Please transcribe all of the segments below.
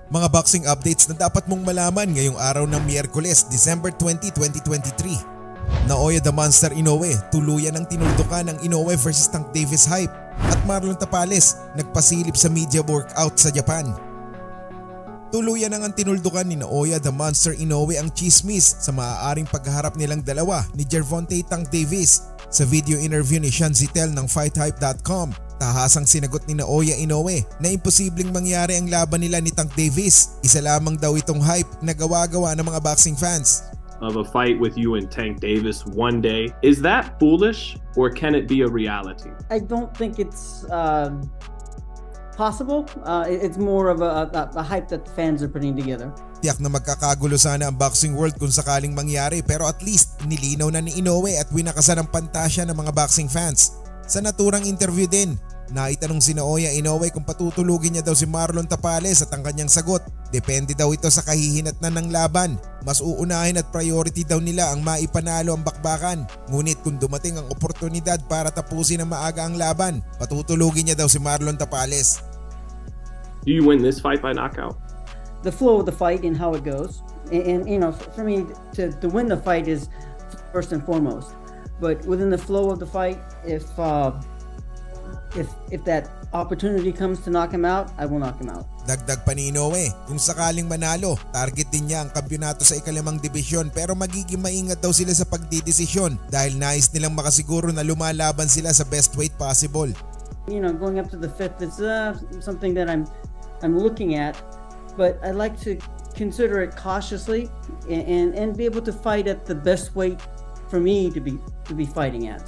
Mga boxing updates na dapat mong malaman ngayong araw ng Miyerkules, December 20, 2023. Naoya the Monster Inoue, tuluyan ang tinuldukan ng Inoue vs Tank Davis hype at Marlon Tapales nagpasilip sa media workout sa Japan. Tuluyan ang tinuldukan ni Naoya the Monster Inoue ang chismis sa maaaring pagharap nilang dalawa ni Gervonta Tank Davis. Sa video interview ni Sean Zitel ng FightHype.com, tahasang sinagot ni Naoya Inoue na imposibleng mangyari ang laban nila ni Tank Davis. Isa lamang daw itong hype na gawa-gawa ng mga boxing fans. Of a fight with you and Tank Davis one day. Is that foolish or can it be a reality? I don't think it's possible. It's more of a hype that the fans are putting together. Tiyak na magkakagulo sana ang boxing world kung sakaling mangyari, pero at least nilinaw na ni Inoue at winakasan ang pantasya ng mga boxing fans. Sa naturang interview din, naitanong si Naoya Inoue kung patutulugin niya daw si Marlon Tapales at ang kanyang sagot, depende daw ito sa kahihinatnan ng laban. Mas uunahin at priority daw nila ang maipanalo ang bakbakan. Ngunit kung dumating ang oportunidad para tapusin ng maaga ang laban, patutulugin niya daw si Marlon Tapales. Do you win this fight by knockout? The flow of the fight and how it goes, and you know, for me to win the fight is first and foremost. But within the flow of the fight, if that opportunity comes to knock him out, I will knock him out. Dagdag pa ni Inoue, kung sakaling manalo, target din niya ang kampiyonato sa ikalimang dibisyon, pero magiging maingat daw sila sa pagdidesisyon dahil nais nilang makasiguro na lumalaban sila sa best weight possible. You know, going up to the fifth is something that I'm looking at, but I like to consider it cautiously and be able to fight at the best weight for me to be fighting at.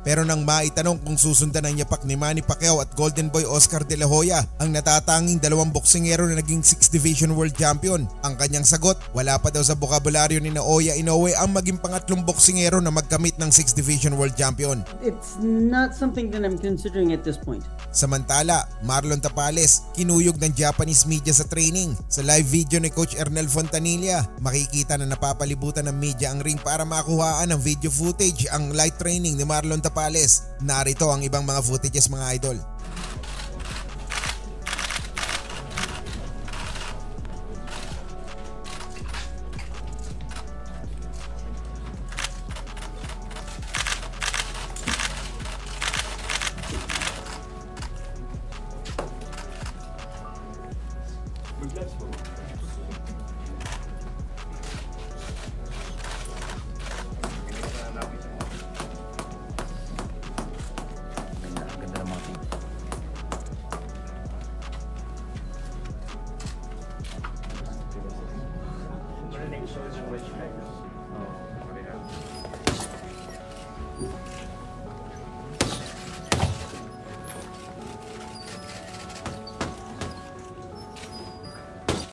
Pero nang maitanong kung susundan ang yapak ni Manny Pacquiao at Golden Boy Oscar De La Hoya, ang natatanging dalawang boksingero na naging 6th Division World Champion, ang kanyang sagot, wala pa daw sa bokabularyo ni Naoya Inoue ang maging pangatlong boksingero na magkamit ng 6th Division World Champion. It's not something that I'm considering at this point. Samantala, Marlon Tapales, kinuyog ng Japanese media sa training. Sa live video ni Coach Ernel Fontanilla, makikita na napapalibutan ng media ang ring para makuhaan ng video footage ang light training ni Marlon Tapales. Narito ang ibang mga footages, mga idol.